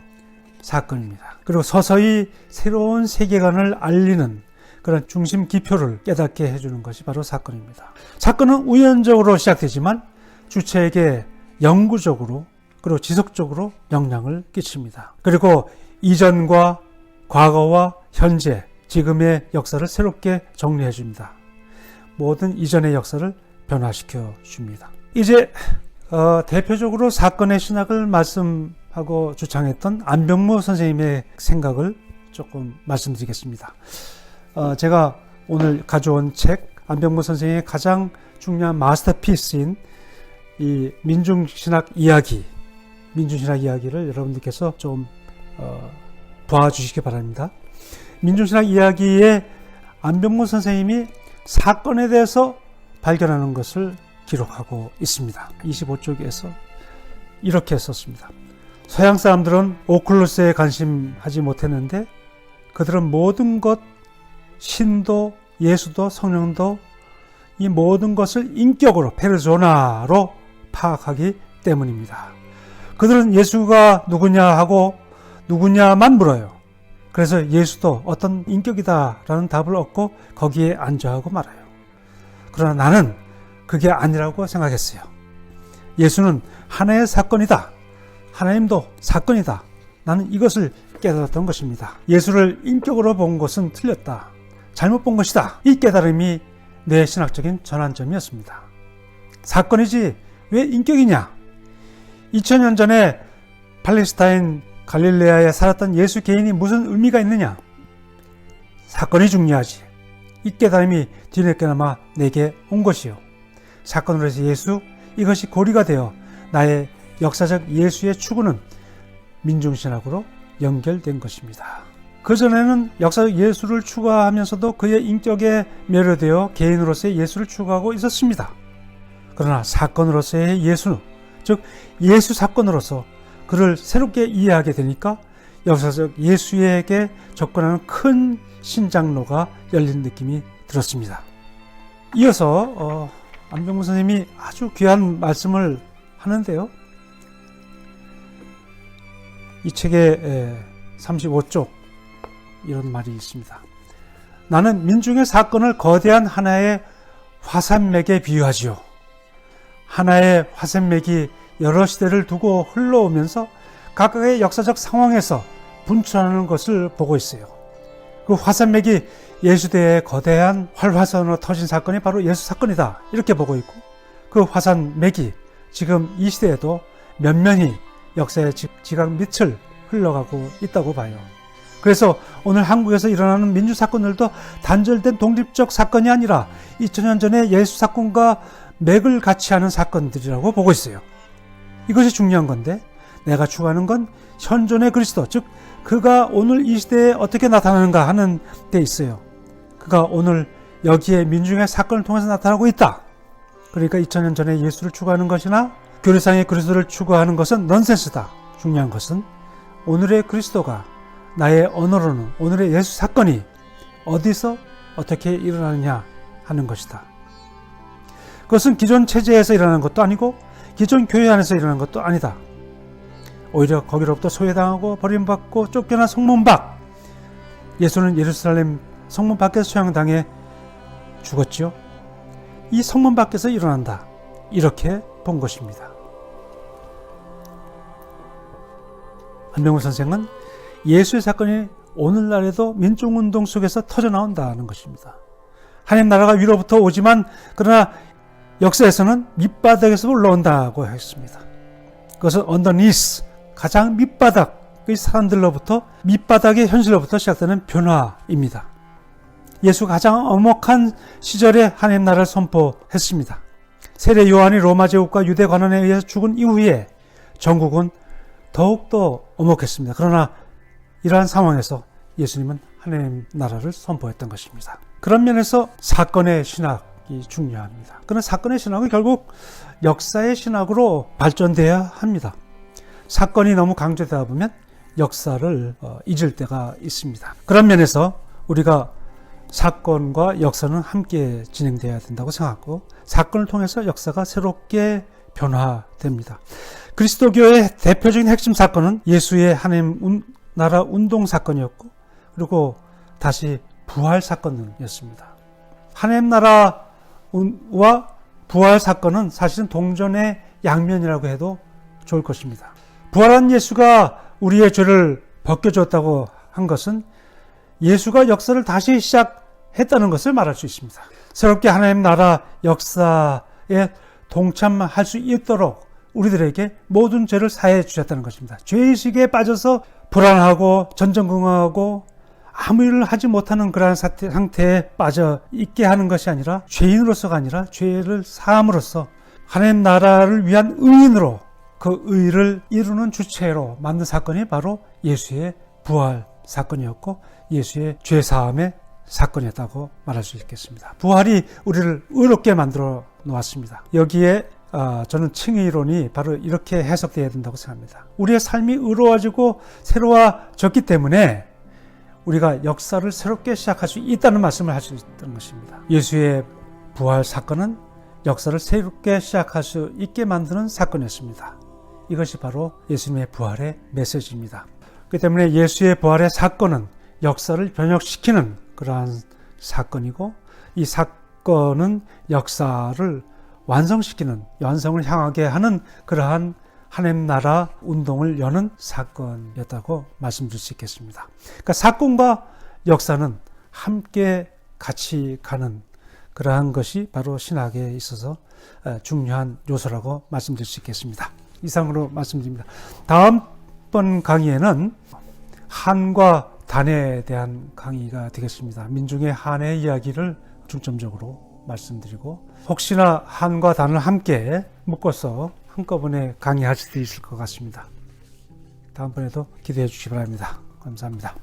사건입니다. 그리고 서서히 새로운 세계관을 알리는 그런 중심 기표를 깨닫게 해주는 것이 바로 사건입니다. 사건은 우연적으로 시작되지만 주체에게 영구적으로 그리고 지속적으로 영향을 끼칩니다. 그리고 이전과 과거와 현재, 지금의 역사를 새롭게 정리해 줍니다. 모든 이전의 역사를 변화시켜 줍니다. 이제 대표적으로 사건의 신학을 말씀하고 주창했던 안병무 선생님의 생각을 조금 말씀드리겠습니다. 제가 오늘 가져온 책, 안병무 선생님의 가장 중요한 마스터피스인 이 민중신학 이야기를 여러분들께서 좀 봐주시기 바랍니다. 민중신학 이야기에 안병무 선생님이 사건에 대해서 발견하는 것을 기록하고 있습니다. 25쪽에서 이렇게 썼습니다. 서양 사람들은 오클루스에 관심하지 못했는데 그들은 모든 것, 신도, 예수도, 성령도 이 모든 것을 인격으로, 페르소나로 파악하기 때문입니다. 그들은 예수가 누구냐 하고 누구냐만 물어요. 그래서 예수도 어떤 인격이다라는 답을 얻고 거기에 안주하고 말아요. 그러나 나는 그게 아니라고 생각했어요. 예수는 하나의 사건이다. 하나님도 사건이다. 나는 이것을 깨달았던 것입니다. 예수를 인격으로 본 것은 틀렸다. 잘못 본 것이다. 이 깨달음이 내 신학적인 전환점이었습니다. 사건이지 왜 인격이냐? 2000년 전에 팔레스타인 갈릴레아에 살았던 예수 개인이 무슨 의미가 있느냐? 사건이 중요하지. 이 깨달음이 뒤늦게나마 내게 온 것이요. 사건으로 해서 예수, 이것이 고리가 되어 나의 역사적 예수의 추구는 민중신학으로 연결된 것입니다. 그전에는 역사적 예수를 추구하면서도 그의 인격에 매료되어 개인으로서의 예수를 추구하고 있었습니다. 그러나 사건으로서의 예수, 즉 예수 사건으로서 그를 새롭게 이해하게 되니까 역사적 예수에게 접근하는 큰 신장로가 열린 느낌이 들었습니다. 이어서 안병무 선생님이 아주 귀한 말씀을 하는데요. 이 책의 35쪽 이런 말이 있습니다. 나는 민중의 사건을 거대한 하나의 화산맥에 비유하지요. 하나의 화산맥이 여러 시대를 두고 흘러오면서 각각의 역사적 상황에서 분출하는 것을 보고 있어요. 그 화산맥이 예수대의 거대한 활화산으로 터진 사건이 바로 예수 사건이다. 이렇게 보고 있고 그 화산맥이 지금 이 시대에도 면면히 역사의 지각 밑을 흘러가고 있다고 봐요. 그래서 오늘 한국에서 일어나는 민주사건들도 단절된 독립적 사건이 아니라 2000년 전에 예수 사건과 맥을 같이 하는 사건들이라고 보고 있어요. 이것이 중요한 건데 내가 추구하는 건 현존의 그리스도, 즉 그가 오늘 이 시대에 어떻게 나타나는가 하는 데 있어요. 그가 오늘 여기에 민중의 사건을 통해서 나타나고 있다. 그러니까 2000년 전에 예수를 추구하는 것이나 교리상의 그리스도를 추구하는 것은 넌센스다. 중요한 것은 오늘의 그리스도가 나의 언어로는 오늘의 예수 사건이 어디서 어떻게 일어나느냐 하는 것이다. 그것은 기존 체제에서 일어나는 것도 아니고 기존 교회 안에서 일어나는 것도 아니다. 오히려 거기로부터 소외당하고 버림받고 쫓겨난 성문 밖, 예수는 예루살렘 성문 밖에서 소양당해 죽었지요. 이 성문 밖에서 일어난다. 이렇게 본 것입니다. 안병무 선생은 예수의 사건이 오늘날에도 민중운동 속에서 터져나온다는 것입니다. 하나님 나라가 위로부터 오지만 그러나 역사에서는 밑바닥에서 올라온다고 했습니다. 그것은 underneath, 가장 밑바닥의 사람들로부터, 밑바닥의 현실로부터 시작되는 변화입니다. 예수가 가장 엄혹한 시절에 하나님 나라를 선포했습니다. 세례 요한이 로마 제국과 유대 관원에 의해서 죽은 이후에 전국은 더욱더 엄혹했습니다. 그러나 이러한 상황에서 예수님은 하나님 나라를 선포했던 것입니다. 그런 면에서 사건의 신학이 중요합니다. 그러나 사건의 신학은 결국 역사의 신학으로 발전돼야 합니다. 사건이 너무 강조되다 보면 역사를 잊을 때가 있습니다. 그런 면에서 우리가 사건과 역사는 함께 진행되어야 된다고 생각하고, 사건을 통해서 역사가 새롭게 변화됩니다. 그리스도교의 대표적인 핵심 사건은 예수의 하나님 나라 운동 사건이었고, 그리고 다시 부활 사건이었습니다. 하나님 나라와 부활 사건은 사실은 동전의 양면이라고 해도 좋을 것입니다. 부활한 예수가 우리의 죄를 벗겨줬다고 한 것은 예수가 역사를 다시 시작했다는 것을 말할 수 있습니다. 새롭게 하나님 나라 역사에 동참할 수 있도록 우리들에게 모든 죄를 사해 주셨다는 것입니다. 죄의식에 빠져서 불안하고 전전긍긍하고 아무 일을 하지 못하는 그러한 상태에 빠져 있게 하는 것이 아니라, 죄인으로서가 아니라 죄를 사함으로써 하나님 나라를 위한 의인으로 그 의를 이루는 주체로 만든 사건이 바로 예수의 부활 사건이었고, 예수의 죄사함의 사건이었다고 말할 수 있겠습니다. 부활이 우리를 의롭게 만들어 놓았습니다. 여기에 저는 칭의론이 바로 이렇게 해석되어야 된다고 생각합니다. 우리의 삶이 의로워지고 새로워졌기 때문에 우리가 역사를 새롭게 시작할 수 있다는 말씀을 할 수 있다는 것입니다. 예수의 부활 사건은 역사를 새롭게 시작할 수 있게 만드는 사건이었습니다. 이것이 바로 예수님의 부활의 메시지입니다. 그렇기 때문에 예수의 부활의 사건은 역사를 변혁시키는 그러한 사건이고, 이 사건은 역사를 완성시키는, 완성을 향하게 하는 그러한 하나님 나라 운동을 여는 사건이었다고 말씀드릴 수 있겠습니다. 그러니까 사건과 역사는 함께 같이 가는 그러한 것이 바로 신학에 있어서 중요한 요소라고 말씀드릴 수 있겠습니다. 이상으로 말씀드립니다. 다음번 강의에는 한과 단에 대한 강의가 되겠습니다. 민중의 한의 이야기를 중점적으로 말씀드리고, 혹시나 한과 단을 함께 묶어서 한꺼번에 강의할 수도 있을 것 같습니다. 다음번에도 기대해 주시기 바랍니다. 감사합니다.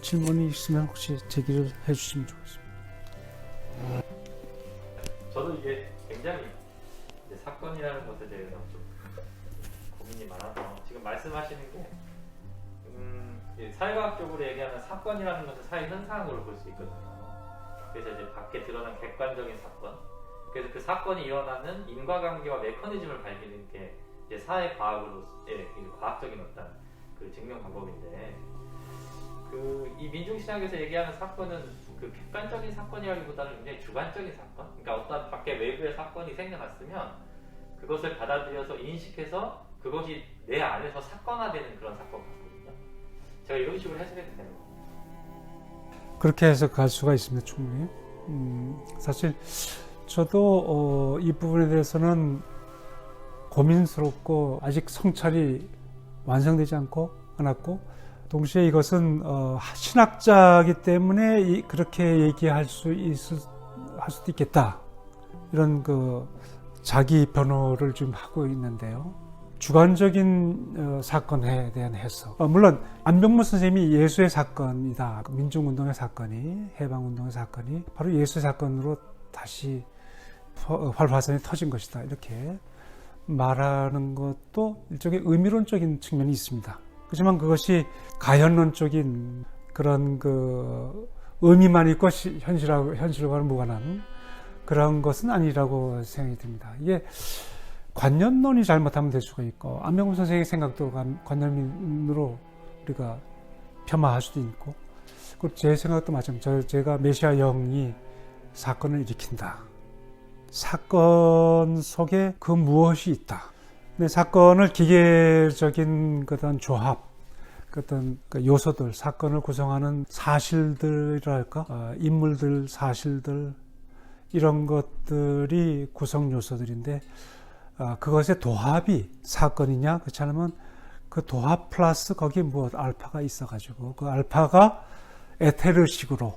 질문이 있으면 혹시 제기를 해 주시면 좋겠습니다. 저도 이게 굉장히 사건이라는 것에 대해서 좀 고민이 많아서, 지금 말씀하시는 게 사회과학적으로 얘기하면 사건이라는 것은 사회 현상으로 볼 수 있거든요. 그래서 이제 밖에 드러난 객관적인 사건, 그래서 그 사건이 일어나는 인과관계와 메커니즘을 밝히는 게 이제 사회과학으로의 과학적인 어떤 그 증명 방법인데, 이 민중신학에서 얘기하는 사건은 그 객관적인 사건이라기보다는 굉장히 주관적인 사건, 그러니까 어떤 밖에 외부의 사건이 생겨났으면 그것을 받아들여서 인식해서 그것이 내 안에서 사건화되는 그런 사건 같거든요. 제가 이런 식으로 해석해도 되는 거예요. 그렇게 해석할 수가 있습니다. 충분히. 사실 저도 이 부분에 대해서는 고민스럽고 아직 성찰이 완성되지 않았고, 동시에 이것은 신학자이기 때문에 그렇게 얘기할 수도 있겠다, 이런 그 자기 변호를 좀 하고 있는데요. 주관적인 사건에 대한 해석, 물론 안병무 선생님이 예수의 사건이다, 민중운동의 사건이, 해방운동의 사건이 바로 예수의 사건으로 다시 활화산이 터진 것이다, 이렇게 말하는 것도 일종의 의미론적인 측면이 있습니다. 그렇지만 그것이 가현론적인 그런 그 의미만 있고 현실과는 무관한 그런 것은 아니라고 생각이 듭니다. 이게 관념론이 잘못하면 될 수가 있고, 안병무 선생의 생각도 관념론으로 우리가 폄하할 수도 있고, 그리고 제 생각도 마찬가지입니다. 제가 메시아 영이 사건을 일으킨다, 사건 속에 그 무엇이 있다. 근데 사건을 기계적인 그런 조합, 어떤 요소들, 사건을 구성하는 사실들이랄까, 인물들, 사실들, 이런 것들이 구성 요소들인데, 그것의 도합이 사건이냐, 그렇지 않으면 그 도합 플러스 거기에 알파가 있어가지고 그 알파가 에테르식으로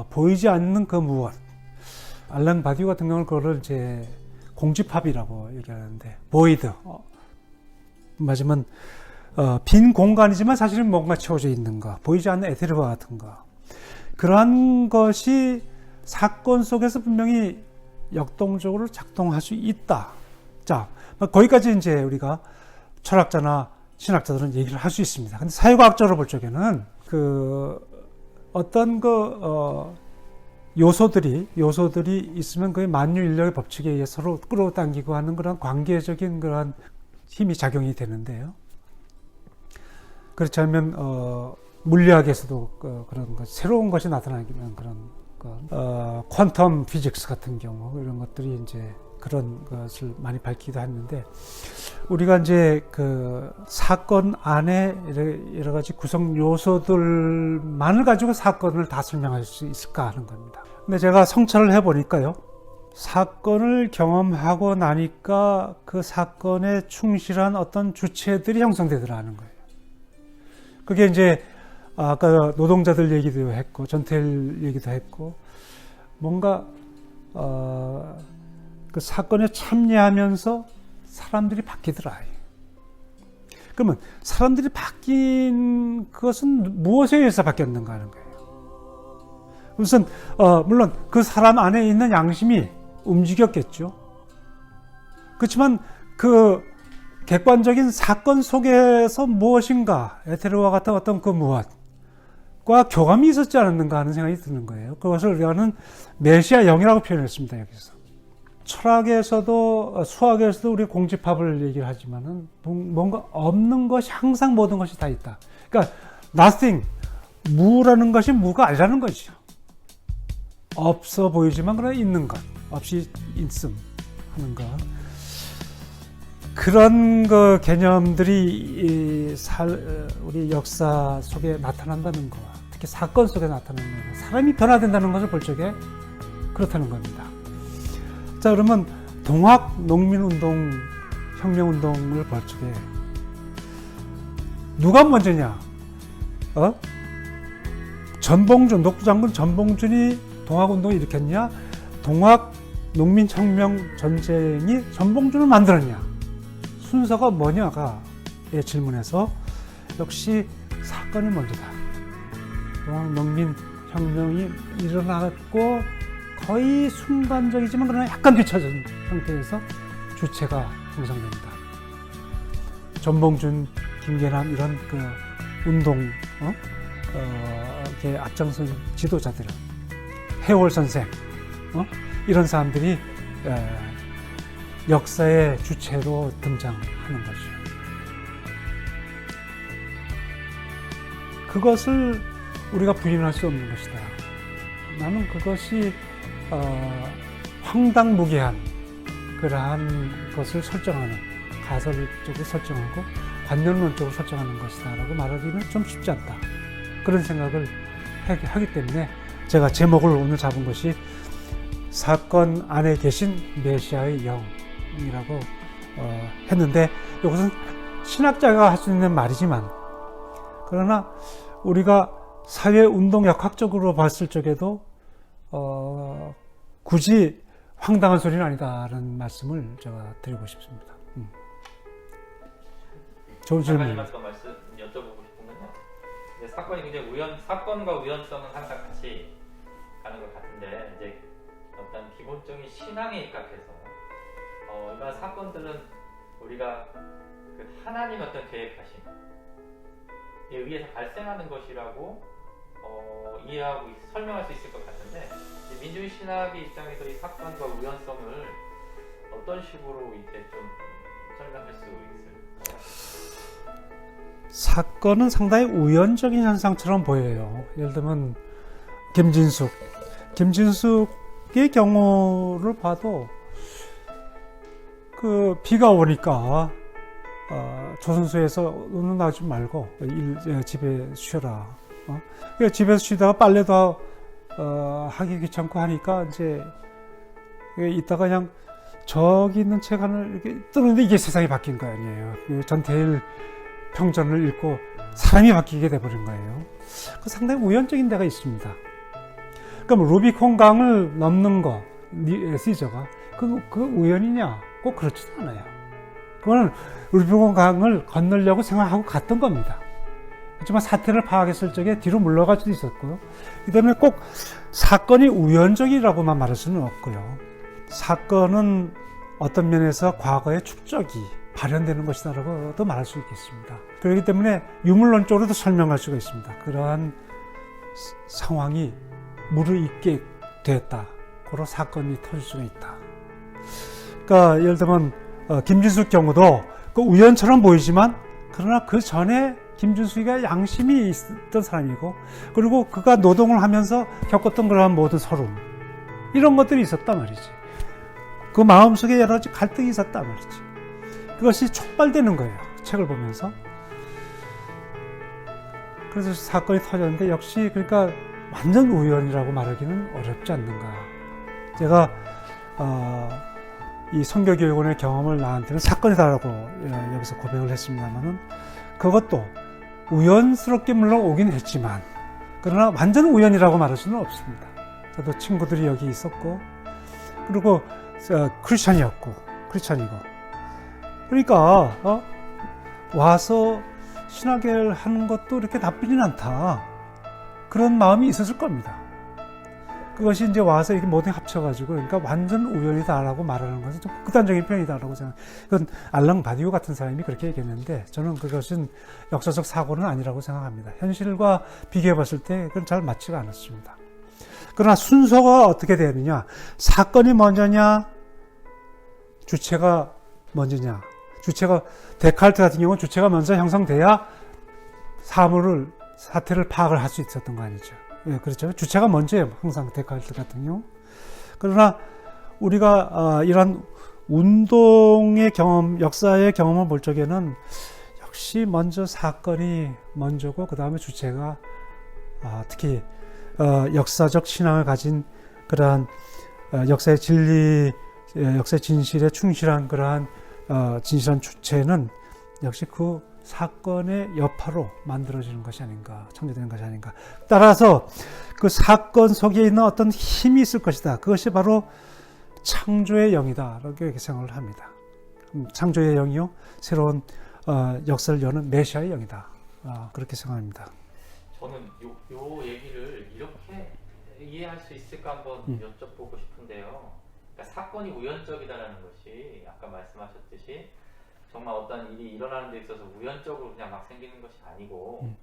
보이지 않는 그 무엇, 알랑 바디오 같은 경우는 그거를 이제 공집합이라고 얘기하는데, 보이드, 맞으면 빈 공간이지만 사실은 뭔가 채워져 있는 거, 보이지 않는 에테르와 같은 거, 그러한 것이 사건 속에서 분명히 역동적으로 작동할 수 있다. 자, 거기까지 이제 우리가 철학자나 신학자들은 얘기를 할 수 있습니다. 근데 사회과학적으로 볼 적에는 어떤 요소들이 있으면 그 만유 인력의 법칙에 의해 서로 끌어당기고 하는 그런 관계적인 그런 힘이 작용이 되는데요. 그렇지 않으면 물리학에서도 그런 것, 새로운 것이 나타나는 그런 퀀텀 피직스 같은 경우 이런 것들이 이제 그런 것을 많이 밝히기도 했는데, 우리가 이제 그 사건 안에 여러 가지 구성 요소들만을 가지고 사건을 다 설명할 수 있을까 하는 겁니다. 근데 제가 성찰을 해보니까요, 사건을 경험하고 나니까 그 사건에 충실한 어떤 주체들이 형성되더라는 거예요. 그게 이제 아까 노동자들 얘기도 했고 전태일 얘기도 했고, 뭔가 그 사건에 참여하면서 사람들이 바뀌더라. 그러면 사람들이 바뀐 그것은 무엇에 의해서 바뀌었는가 하는 거예요. 우선 물론 그 사람 안에 있는 양심이 움직였겠죠. 그렇지만 그 객관적인 사건 속에서 무엇인가, 에테르와 같은 어떤 그 무엇과 교감이 있었지 않았는가 하는 생각이 드는 거예요. 그것을 우리가는 메시아 영이라고 표현했습니다. 여기서 철학에서도 수학에서도 우리 공집합을 얘기를 하지만은 뭔가 없는 것이 항상 모든 것이 다 있다. 그러니까 nothing, 무라는 것이 무가 아니라는 것이죠. 없어 보이지만 그러나 있는 것, 없이 있음 하는 것. 그런 그 개념들이 우리 역사 속에 나타난다는 것, 특히 사건 속에 나타나는 것, 사람이 변화된다는 것을 볼 적에 그렇다는 겁니다. 자, 그러면 동학 농민운동, 혁명운동을 볼 적에 누가 먼저냐? 전봉준, 녹두장군 전봉준이 동학운동을 일으켰냐? 동학 농민혁명 전쟁이 전봉준을 만들었냐? 순서가 뭐냐가의 질문에서 역시 사건이 먼저다. 동학 농민혁명이 일어났고 거의 순간적이지만 그러나 약간 뒤처진 상태에서 주체가 형성됩니다. 전봉준, 김계남 이런 그 운동 앞장선 지도자들은, 해월 선생 이런 사람들이 역사의 주체로 등장하는 거죠. 그것을 우리가 부인할 수 없는 것이다. 나는 그것이 황당무계한 그러한 것을 설정하는, 가설적으로 설정하고 관념론적으로 설정하는 것이다 라고 말하기는 좀 쉽지 않다. 그런 생각을 하기 때문에 제가 제목을 오늘 잡은 것이 사건 안에 계신 메시아의 영이라고 했는데, 이것은 신학자가 할 수 있는 말이지만, 그러나 우리가 사회운동역학적으로 봤을 적에도 굳이 황당한 소리는 아니다라는 말씀을 제가 드리고 싶습니다. 좋은 질문입니다. 한 가지만 더 말씀 여쭤보고 싶은 건요. 사건이 굉장히 사건과 우연성은 항상 같이 가는 것 같은데, 이제 어떤 기본적인 신앙에 입각해서 이러한 사건들은 우리가 그 하나님 어떤 계획하심에 의해서 발생하는 것이라고 이해하고 설명할 수 있을 것 같은데, 민주주의 신학의 입장에서 이 사건과 우연성을 어떤 식으로 이제 좀 설명할 수 있을까요? 사건은 상당히 우연적인 현상처럼 보여요. 예를 들면 김진숙의 경우를 봐도 그 비가 오니까 조선소에서 너는 나지 말고 집에 쉬어라. 그러니까 집에서 쉬다가 빨래도 하기 귀찮고 하니까 이제 이따가 그냥 저기 있는 책 하나를 이렇게 뜨는데 이게 세상이 바뀐 거 아니에요. 전태일 평전을 읽고 사람이 바뀌게 돼버린 거예요. 그 상당히 우연적인 데가 있습니다. 그럼 루비콘 강을 넘는 거, 시저가 그 우연이냐? 꼭 그렇지도 않아요. 그거는 루비콘 강을 건너려고 생각하고 갔던 겁니다. 하지만 사태를 파악했을 적에 뒤로 물러갈 수도 있었고요. 이 때문에 꼭 사건이 우연적이라고만 말할 수는 없고요. 사건은 어떤 면에서 과거의 축적이 발현되는 것이다라고도 말할 수 있겠습니다. 그렇기 때문에 유물론적으로도 설명할 수가 있습니다. 그러한 상황이 무르익게 되었다. 그런 사건이 터질 수가 있다. 그러니까 예를 들면 김진숙 경우도 그 우연처럼 보이지만 그러나 그 전에 김진숙이가 양심이 있던 사람이고 그리고 그가 노동을 하면서 겪었던 그러한 모든 서름 이런 것들이 있었단 말이지. 그 마음속에 여러 가지 갈등이 있었단 말이지. 그것이 촉발되는 거예요. 책을 보면서. 그래서 사건이 터졌는데 역시 그러니까 완전 우연이라고 말하기는 어렵지 않는가. 제가 이 선교교육원의 경험을 나한테는 사건이다라고 여기서 고백을 했습니다만은 그것도 우연스럽게 물론 오긴 했지만 그러나 완전 우연이라고 말할 수는 없습니다. 저도 친구들이 여기 있었고 그리고 크리스찬이고 그러니까 와서 신학을 하는 것도 이렇게 나쁘진 않다. 그런 마음이 있었을 겁니다. 그것이 이제 와서 이렇게 모든 게 합쳐가지고 그러니까 완전 우연이다라고 말하는 것은 좀 극단적인 표현이다라고 생각해요. 그건 알랑 바디오 같은 사람이 그렇게 얘기했는데 저는 그것은 역사적 사고는 아니라고 생각합니다. 현실과 비교해 봤을 때 그건 잘 맞지가 않았습니다. 그러나 순서가 어떻게 되느냐, 사건이 먼저냐, 주체가 먼저냐. 주체가 데카르트 같은 경우는 주체가 먼저 형성돼야 사태를 파악을 할 수 있었던 거 아니죠. 예, 그렇죠. 주체가 먼저예요. 항상 데카르트 같은 경우. 그러나 우리가 이런 운동의 경험, 역사의 경험을 볼 적에는 역시 먼저 사건이 먼저고 그 다음에 주체가 특히 역사적 신앙을 가진 그러한 역사의 진리, 역사의 진실에 충실한 그러한 진실한 주체는 역시 그 사건의 여파로 만들어지는 것이 아닌가, 창조되는 것이 아닌가. 따라서 그 사건 속에 있는 어떤 힘이 있을 것이다. 그것이 바로 창조의 영이다. 이렇게 생각을 합니다. 창조의 영이요, 새로운 역사를 여는 메시아의 영이다. 그렇게 생각합니다. 저는 요 얘기를 이렇게 이해할 수 있을까 한번 여쭤보고 싶은데요. 그러니까 사건이 우연적이다라는 것이 아까 말씀하셨듯이 정말 어떤 일이 일어나는 데 있어서 우연적으로 그냥 막 생기는 것이 아니고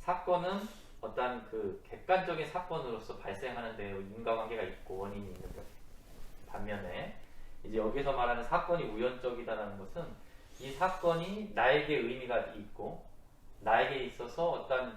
사건은 어떤 그 객관적인 사건으로서 발생하는 데 인과관계가 있고 원인이 있는 것. 반면에 이제 여기서 말하는 사건이 우연적이다라는 것은 이 사건이 나에게 의미가 있고 나에게 있어서 어떤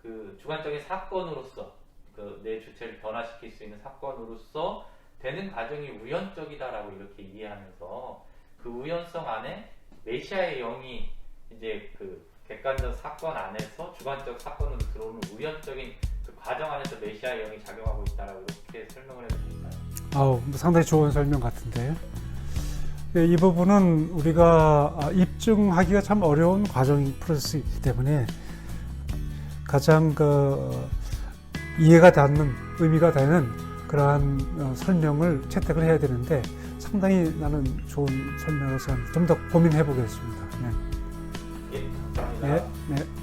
그 주관적인 사건으로서 그 내 주체를 변화시킬 수 있는 사건으로서 되는 과정이 우연적이다라고 이렇게 이해하면서 그 우연성 안에 메시아의 영이 이제 그 객관적 사건 안에서 주관적 사건으로 들어오는 우연적인 그 과정 안에서 메시아의 영이 작용하고 있다라고 이렇게 설명을 해도 될까요? 상당히 좋은 설명 같은데. 이 부분은 우리가 입증하기가 참 어려운 과정 프로세스이기 때문에 가장 이해가 닿는, 의미가 되는 그러한 설명을 채택을 해야 되는데 상당히 나는 좋은 설명을 좀 더 고민해 보겠습니다. 예, 감사합니다. 네.